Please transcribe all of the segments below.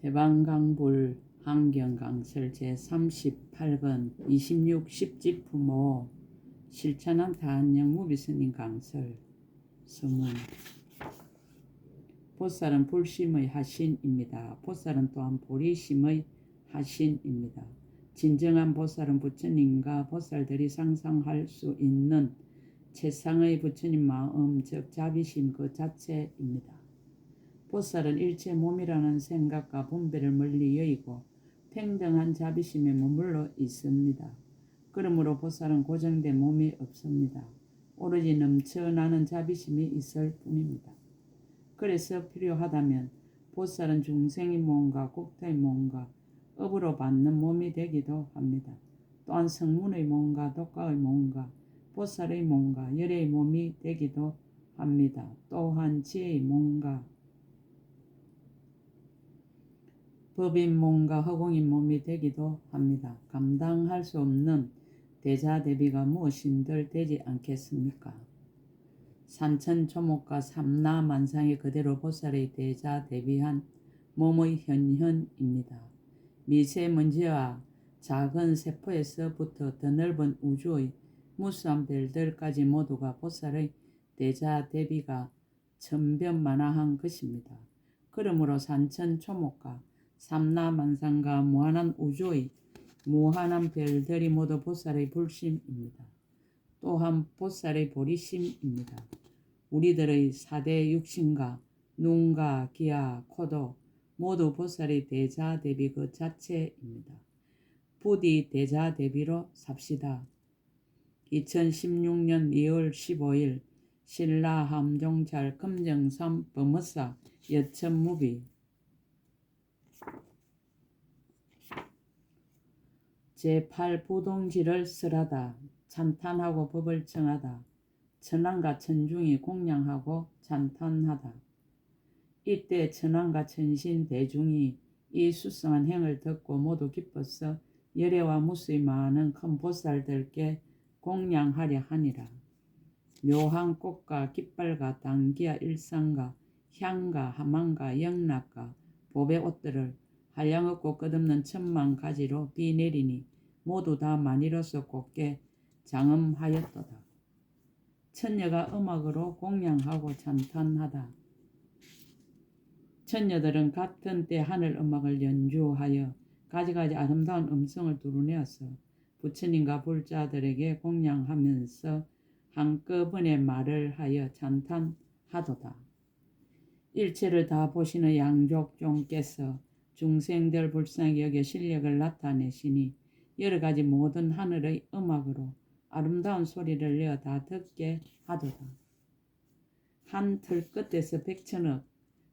대방강불 환경강설 제38권 26 10집 부모 실천한 다한영 무비스님 강설. 서문. 보살은 불심의 하신입니다. 보살은 또한 보리심의 하신입니다. 진정한 보살은 부처님과 보살들이 상상할 수 있는 최상의 부처님 마음, 즉 자비심 그 자체입니다. 보살은 일체 몸이라는 생각과 분별을 멀리 여의고 평등한 자비심에 머물러 있습니다. 그러므로 보살은 고정된 몸이 없습니다. 오로지 넘쳐나는 자비심이 있을 뿐입니다. 그래서 필요하다면 보살은 중생의 몸과 국토의 몸과 업으로 받는 몸이 되기도 합니다. 또한 성문의 몸과 독가의 몸과 보살의 몸과 열의 몸이 되기도 합니다. 또한 지혜의 몸과 법인 몸과 허공인 몸이 되기도 합니다. 감당할 수 없는 대자대비가 무엇인들 되지 않겠습니까? 산천초목과 삼라만상이 그대로 보살의 대자대비한 몸의 현현입니다. 미세먼지와 작은 세포에서부터 더 넓은 우주의 무수한 별들까지 모두가 보살의 대자대비가 천변만화한 것입니다. 그러므로 산천초목과 삼라만상과 무한한 우주의 무한한 별들이 모두 보살의 불심입니다. 또한 보살의 보리심입니다. 우리들의 4대 육신과 눈과 귀와 코도 모두 보살의 대자대비 그 자체입니다. 부디 대자대비로 삽시다. 2016년 2월 15일 신라함종찰 금정삼 범어사 여천무비. 제8부동지를 설하다. 찬탄하고 법을 청하다. 천왕과 천중이 공양하고 찬탄하다. 이때 천왕과 천신 대중이 이 수성한 행을 듣고 모두 기뻐서 열애와 무수히 많은 큰 보살들께 공양하려 하니라. 묘한 꽃과 깃발과 당기와 일상과 향과 하망과 영락과 보배 옷들을 한량없고 끝없는 천만 가지로 비 내리니 모두 다 만이로서 곱게 장엄하였도다. 천녀가 음악으로 공양하고 찬탄하다. 천녀들은 같은 때 하늘 음악을 연주하여 가지가지 아름다운 음성을 두루내어서 부처님과 불자들에게 공양하면서 한꺼번에 말을 하여 찬탄하도다. 일체를 다 보시는 양족종께서 중생들 불쌍히 여겨 실력을 나타내시니 여러가지 모든 하늘의 음악으로 아름다운 소리를 내어 다 듣게 하도다. 한 틀 끝에서 백천억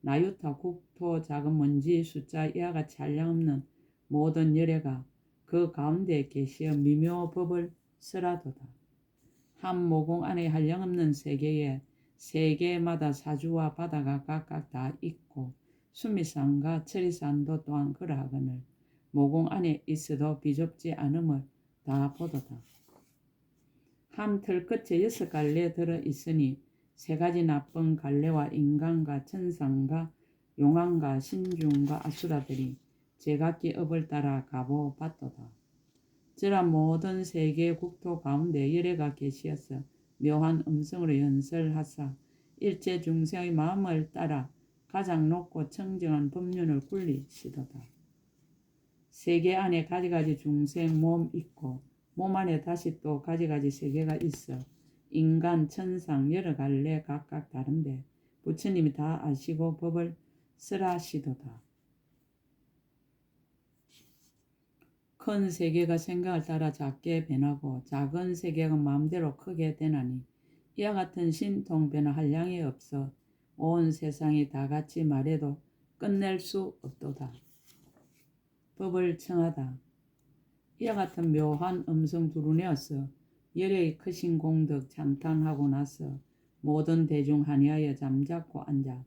나유타 국토 작은 먼지 숫자 이와 같이 한량없는 모든 열애가 그 가운데에 계시어 미묘법을 설하도다. 한 모공 안에 한량없는 세계에 세계마다 사주와 바다가 각각 다 있고 수미산과 천리산도 또한 그러하거늘 모공 안에 있어도 비좁지 않음을 다 보도다. 한 틀 끝에 6갈래 들어 있으니 3가지 나쁜 갈래와 인간과 천상과 용왕과 신중과 아수라들이 제각기 업을 따라 가보받도다. 저런 모든 세계 국토 가운데 열애가 계시어서 묘한 음성으로 연설하사 일체 중생의 마음을 따라 가장 높고 청정한 법륜을 굴리시도다. 세계 안에 가지가지 중생 몸 있고 몸 안에 다시 또 가지가지 세계가 있어 인간, 천상 여러 갈래 각각 다른데 부처님이 다 아시고 법을 설하시도다. 큰 세계가 생각을 따라 작게 변하고 작은 세계가 마음대로 크게 되나니 이와 같은 신통 변화 한량이 없어 온 세상이 다 같이 말해도 끝낼 수 없도다. 법을 청하다. 이와 같은 묘한 음성 두루내어서 열애의 크신 공덕 찬탄하고 나서 모든 대중 한의하여 잠잡고 앉아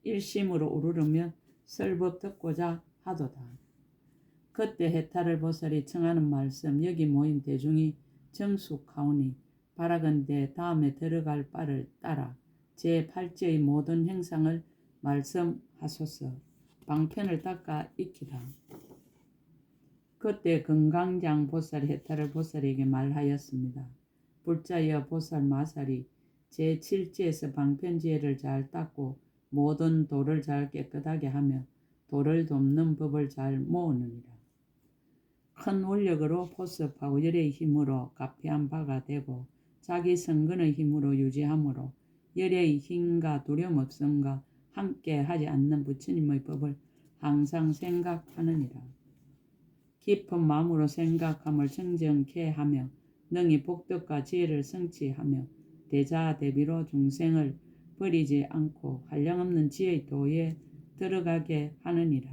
일심으로 우르르며 설법 듣고자 하도다. 그때 해탈을 보살이 청하는 말씀 여기 모인 대중이 정숙하오니 바라건대 다음에 들어갈 바를 따라 제8지의 모든 행상을 말씀하소서. 방편을 닦아 익히라. 그때 금강장 보살이 해탈을 보살에게 말하였습니다. 불자여 보살 마살이 제7지에서 방편지혜를 잘 닦고 모든 돌을 잘 깨끗하게 하며 돌을 돕는 법을 잘 모으느니라. 큰 원력으로 포섭하고 열의 힘으로 가피한 바가 되고 자기 성근의 힘으로 유지하므로 열의 힘과 두려움 없음과 함께 하지 않는 부처님의 법을 항상 생각하느니라. 깊은 마음으로 생각함을 청정케 하며 능히 복덕과 지혜를 성취하며 대자대비로 중생을 버리지 않고 한량없는 지혜의 도에 들어가게 하느니라.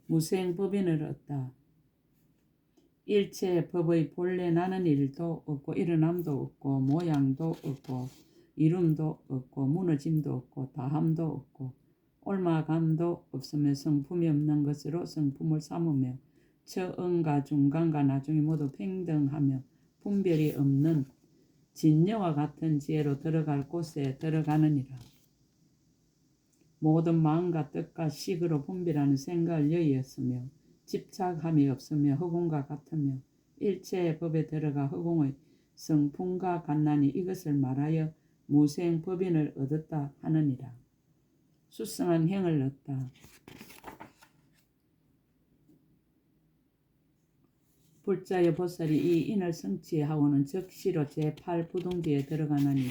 무생법인을 얻다. 일체 법의 본래 나는 일도 없고 일어남도 없고 모양도 없고 이름도 없고 무너짐도 없고 다함도 없고 옮아감도 없으며 성품이 없는 것으로 성품을 삼으며 처음과 중간과 나중이 모두 평등하며 분별이 없는 진여와 같은 지혜로 들어갈 곳에 들어가느니라. 모든 마음과 뜻과 식으로 분별하는 생각을 여의었으며 집착함이 없으며 허공과 같으며 일체의 법에 들어가 허공의 성품과 같나니 이것을 말하여 무생법인을 얻었다 하느니라. 수성한 행을 얻다. 불자여 보살이 이 인을 성취하고는 즉시로 제8부동지에 들어가나니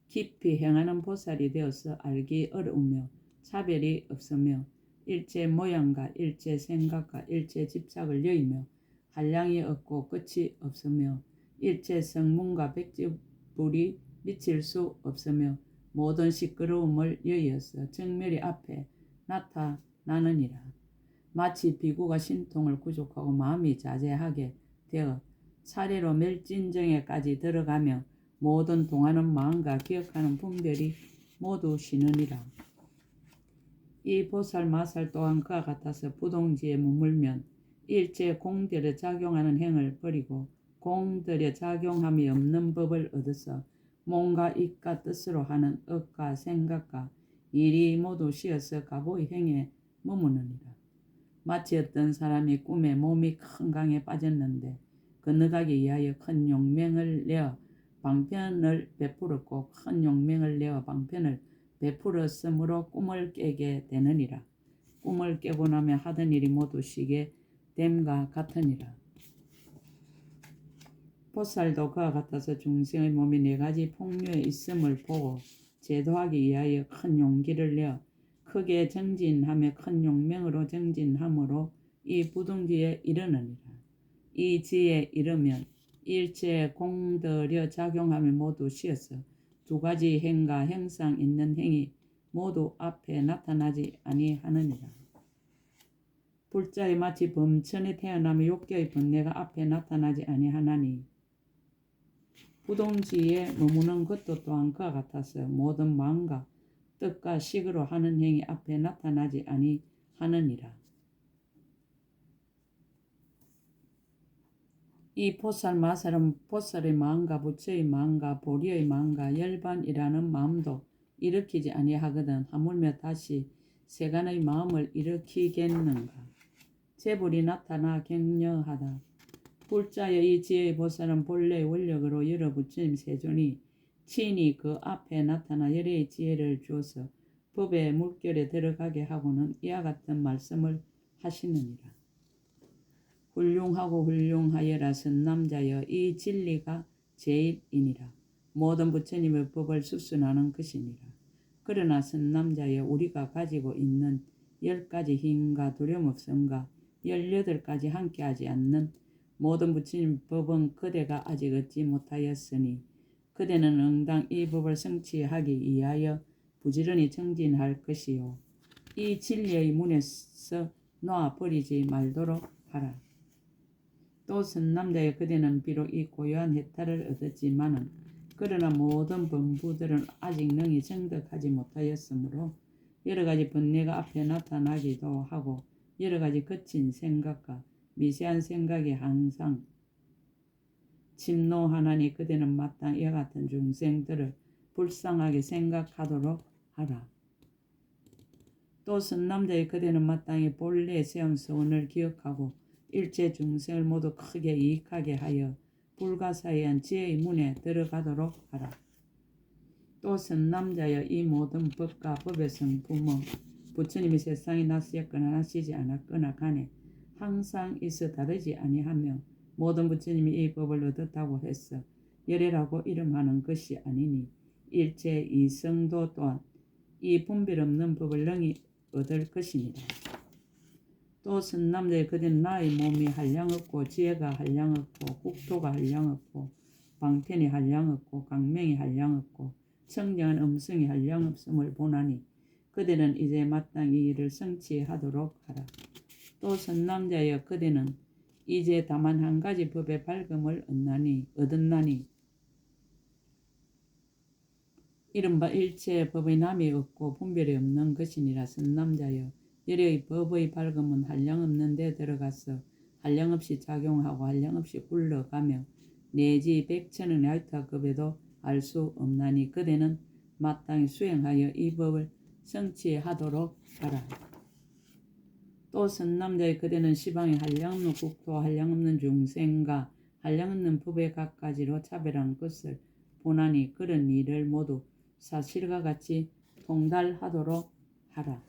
깊이 행하는 보살이 되어서 알기 어려우며 차별이 없으며 일체 모양과 일체 생각과 일체 집착을 여의며 한량이 없고 끝이 없으며 일체 성문과 백지불이 미칠 수 없으며 모든 시끄러움을 여의어서 정멸이 앞에 나타나느니라. 마치 비구가 신통을 구족하고 마음이 자제하게 되어 차례로 멸진정에까지 들어가며 모든 동하는 마음과 기억하는 분별이 모두 쉬느니라. 이 보살 마살 또한 그와 같아서 부동지에 머물면 일체 공들여 작용하는 행을 버리고 공들여 작용함이 없는 법을 얻어서 몸과 입과 뜻으로 하는 억과 생각과 일이 모두 쉬어서 가보의 행에 머무느니라. 마치 어떤 사람이 꿈에 몸이 큰 강에 빠졌는데 건너가기 위하여 큰 용맹을 내어 방편을 베풀었고 큰 용맹을 내어 방편을 베풀었으므로 꿈을 깨게 되느니라. 꿈을 깨고 나면 하던 일이 모두 쉬게 됨과 같으니라. 보살도 그와 같아서 중생의 몸이 4가지 폭류에 있음을 보고 제도하기 위하여 큰 용기를 내어 크게 정진하며 큰 용맹으로 정진함으로 이 부동지에 이르느니라. 이 지에 이르면 일체 공들여 작용하며 모두 쉬어서 2가지 행과 형상 있는 행이 모두 앞에 나타나지 아니하느니라. 불자에 마치 범천에 태어나며 욕계의 번뇌가 앞에 나타나지 아니하나니 부동지에 머무는 것도 또한 그와 같아서 모든 마음과 뜻과 식으로 하는 행이 앞에 나타나지 아니하느니라. 이 보살 마살은 보살의 마음과 부처의 마음과 보리의 마음과 열반이라는 마음도 일으키지 아니하거든 하물며 다시 세간의 마음을 일으키겠는가. 재불이 나타나 격려하다. 불자여 이 지혜의 보살은 본래의 원력으로 여러 부처님 세존이 친히 그 앞에 나타나 열의 지혜를 주어서 법의 물결에 들어가게 하고는 이와 같은 말씀을 하시느니라. 훌륭하고 훌륭하여라 선남자여 이 진리가 제일이니라. 모든 부처님의 법을 수순하는 것이니라. 그러나 선남자여 우리가 가지고 있는 10가지 힘과 두려움 없음과 18가지 함께하지 않는 모든 부처님 법은 그대가 아직 얻지 못하였으니 그대는 응당 이 법을 성취하기 위하여 부지런히 정진할 것이요. 이 진리의 문에서 놓아버리지 말도록 하라. 또 선남자여 그대는 비록 이 고요한 해탈을 얻었지만은 그러나 모든 범부들은 아직 능히 정득하지 못하였으므로 여러가지 번뇌가 앞에 나타나기도 하고 여러가지 거친 생각과 미세한 생각이 항상 침노하나니 그대는 마땅히 이와 같은 중생들을 불쌍하게 생각하도록 하라. 또 선남자의 그대는 마땅히 본래 세운 서원을 기억하고 일체 중생을 모두 크게 이익하게 하여 불가사의한 지혜의 문에 들어가도록 하라. 또 선남자여 이 모든 법과 법의 성품은 부처님이 세상에 나시었거나 나시지 않았거나 간에 항상 있어 다르지 아니하며 모든 부처님이 이 법을 얻었다고 해서 열애라고 이름하는 것이 아니니 일체 이성도 또한 이 분별 없는 법을 능히 얻을 것입니다. 또 선남자의 그대는 나의 몸이 한량없고 지혜가 한량없고 국토가 한량없고 방편이 한량없고 강명이 한량없고 청정한 음성이 한량없음을 보나니 그대는 이제 마땅히 이 일을 성취하도록 하라. 또 선남자여 그대는 이제 다만 한 가지 법의 밝음을 얻었나니 이른바 일체 법의 남이 없고 분별이 없는 것이니라. 선남자여 열의 법의 밝음은 한량없는 데 들어가서 한량없이 작용하고 한량없이 굴러가며 내지 백천의 알타급에도 알 수 없나니 그대는 마땅히 수행하여 이 법을 성취하도록 하라. 또 선남자의 그대는 시방에 한량없는 국토 한량없는 중생과 한량없는 법의 각가지로 차별한 것을 보나니 그런 일을 모두 사실과 같이 통달하도록 하라.